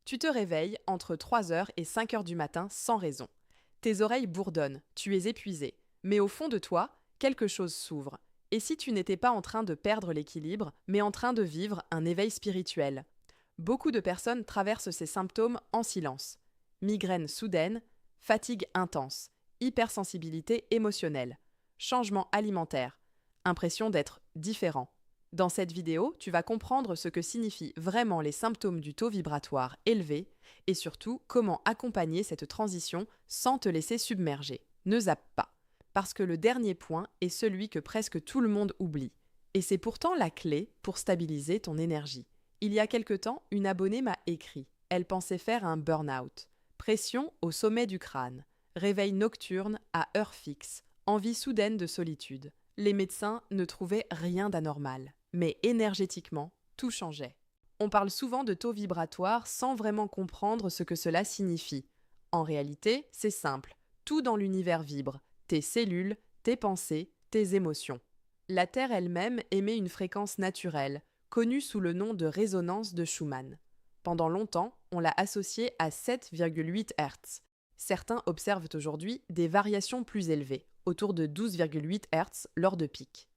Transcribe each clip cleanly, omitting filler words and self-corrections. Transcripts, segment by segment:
Tu te réveilles entre 3 heures et 5 heures du matin sans raison. Tes oreilles bourdonnent, tu es épuisé. Mais au fond de toi, quelque chose s'ouvre. Et si tu n'étais pas en train de perdre l'équilibre, mais en train de vivre un éveil spirituel? Beaucoup de personnes traversent ces symptômes en silence. Migraine soudaine, fatigue intense, hypersensibilité émotionnelle, changement alimentaire, impression d'être différent. Dans cette vidéo, tu vas comprendre ce que signifient vraiment les symptômes du taux vibratoire élevé et surtout comment accompagner cette transition sans te laisser submerger. Ne zappe pas, parce que le dernier point est celui que presque tout le monde oublie. Et c'est pourtant la clé pour stabiliser ton énergie. Il y a quelque temps, une abonnée m'a écrit. Elle pensait faire un burn-out. Pression au sommet du crâne, réveil nocturne à heure fixe, envie soudaine de solitude. Les médecins ne trouvaient rien d'anormal. Mais énergétiquement, tout changeait. On parle souvent de taux vibratoire sans vraiment comprendre ce que cela signifie. En réalité, c'est simple. Tout dans l'univers vibre. Tes cellules, tes pensées, tes émotions. La Terre elle-même émet une fréquence naturelle, connue sous le nom de résonance de Schumann. Pendant longtemps, on l'a associée à 7,8 Hz. Certains observent aujourd'hui des variations plus élevées, autour de 12,8 Hz lors de pics.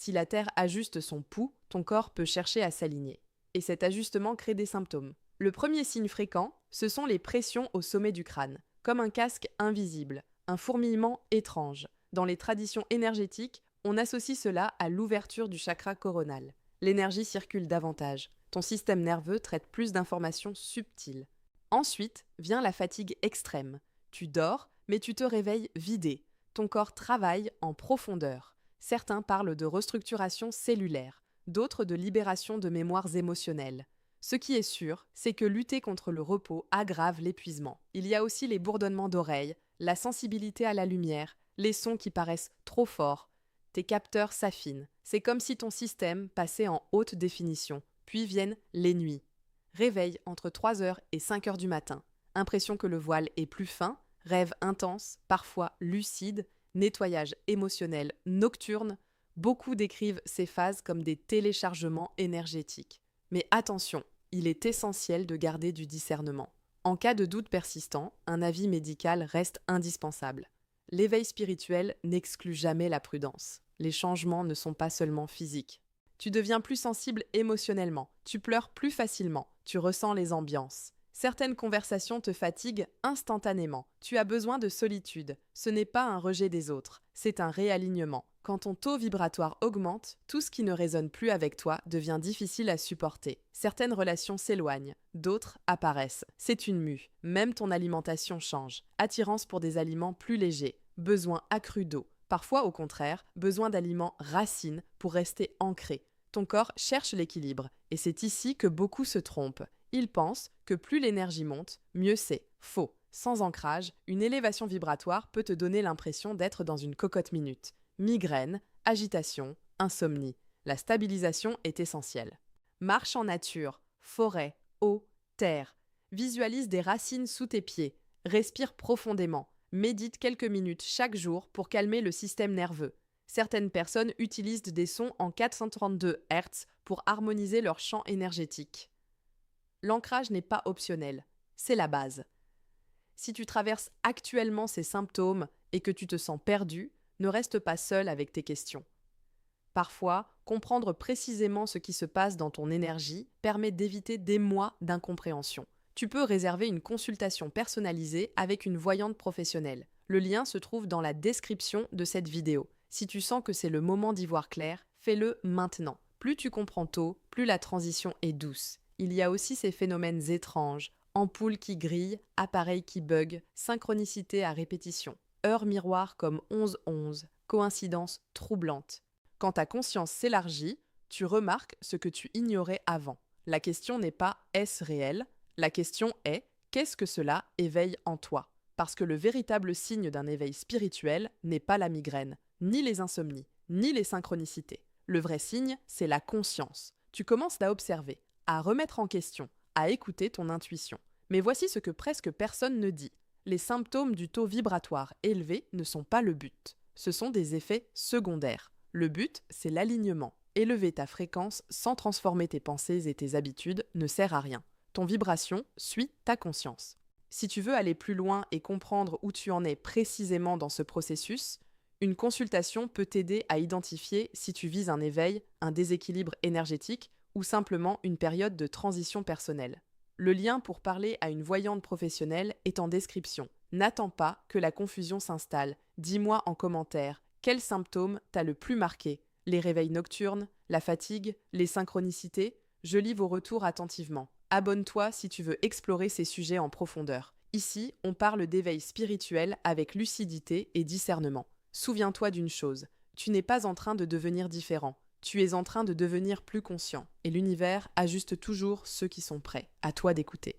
Si la Terre ajuste son pouls, ton corps peut chercher à s'aligner. Et cet ajustement crée des symptômes. Le premier signe fréquent, ce sont les pressions au sommet du crâne, comme un casque invisible, un fourmillement étrange. Dans les traditions énergétiques, on associe cela à l'ouverture du chakra coronal. L'énergie circule davantage. Ton système nerveux traite plus d'informations subtiles. Ensuite vient la fatigue extrême. Tu dors, mais tu te réveilles vidé. Ton corps travaille en profondeur. Certains parlent de restructuration cellulaire, d'autres de libération de mémoires émotionnelles. Ce qui est sûr, c'est que lutter contre le repos aggrave l'épuisement. Il y a aussi les bourdonnements d'oreilles, la sensibilité à la lumière, les sons qui paraissent trop forts. Tes capteurs s'affinent. C'est comme si ton système passait en haute définition. Puis viennent les nuits. Réveil entre 3 heures et 5 heures du matin. Impression que le voile est plus fin, rêve intense, parfois lucide, nettoyage émotionnel nocturne, beaucoup décrivent ces phases comme des téléchargements énergétiques. Mais attention, il est essentiel de garder du discernement. En cas de doute persistant, un avis médical reste indispensable. L'éveil spirituel n'exclut jamais la prudence. Les changements ne sont pas seulement physiques. Tu deviens plus sensible émotionnellement, tu pleures plus facilement, tu ressens les ambiances. Certaines conversations te fatiguent instantanément. Tu as besoin de solitude. Ce n'est pas un rejet des autres, c'est un réalignement. Quand ton taux vibratoire augmente, tout ce qui ne résonne plus avec toi devient difficile à supporter. Certaines relations s'éloignent, d'autres apparaissent. C'est une mue. Même ton alimentation change. Attirance pour des aliments plus légers. Besoin accru d'eau. Parfois, au contraire, besoin d'aliments racines pour rester ancré. Ton corps cherche l'équilibre, et c'est ici que beaucoup se trompent. Ils pensent que plus l'énergie monte, mieux c'est. Faux. Sans ancrage, une élévation vibratoire peut te donner l'impression d'être dans une cocotte minute. Migraine, agitation, insomnie. La stabilisation est essentielle. Marche en nature, forêt, eau, terre. Visualise des racines sous tes pieds. Respire profondément. Médite quelques minutes chaque jour pour calmer le système nerveux. Certaines personnes utilisent des sons en 432 Hz pour harmoniser leur champ énergétique. L'ancrage n'est pas optionnel, c'est la base. Si tu traverses actuellement ces symptômes et que tu te sens perdu, ne reste pas seul avec tes questions. Parfois, comprendre précisément ce qui se passe dans ton énergie permet d'éviter des mois d'incompréhension. Tu peux réserver une consultation personnalisée avec une voyante professionnelle. Le lien se trouve dans la description de cette vidéo. Si tu sens que c'est le moment d'y voir clair, fais-le maintenant. Plus tu comprends tôt, plus la transition est douce. Il y a aussi ces phénomènes étranges, ampoules qui grillent, appareils qui bug, synchronicité à répétition, heures miroirs comme 11-11, coïncidences troublantes. Quand ta conscience s'élargit, tu remarques ce que tu ignorais avant. La question n'est pas « est-ce réel ?», la question est « qu'est-ce que cela éveille en toi ?» Parce que le véritable signe d'un éveil spirituel n'est pas la migraine, ni les insomnies, ni les synchronicités. Le vrai signe, c'est la conscience. Tu commences à observer, à remettre en question, à écouter ton intuition. Mais voici ce que presque personne ne dit. Les symptômes du taux vibratoire élevé ne sont pas le but. Ce sont des effets secondaires. Le but, c'est l'alignement. Élever ta fréquence sans transformer tes pensées et tes habitudes ne sert à rien. Ton vibration suit ta conscience. Si tu veux aller plus loin et comprendre où tu en es précisément dans ce processus, une consultation peut t'aider à identifier si tu vises un éveil, un déséquilibre énergétique ou simplement une période de transition personnelle. Le lien pour parler à une voyante professionnelle est en description. N'attends pas que la confusion s'installe. Dis-moi en commentaire quels symptômes t'a le plus marqué. Les réveils nocturnes, la fatigue, les synchronicités. Je lis vos retours attentivement. Abonne-toi si tu veux explorer ces sujets en profondeur. Ici, on parle d'éveil spirituel avec lucidité et discernement. Souviens-toi d'une chose, tu n'es pas en train de devenir différent, tu es en train de devenir plus conscient, et l'univers ajuste toujours ceux qui sont prêts. À toi d'écouter.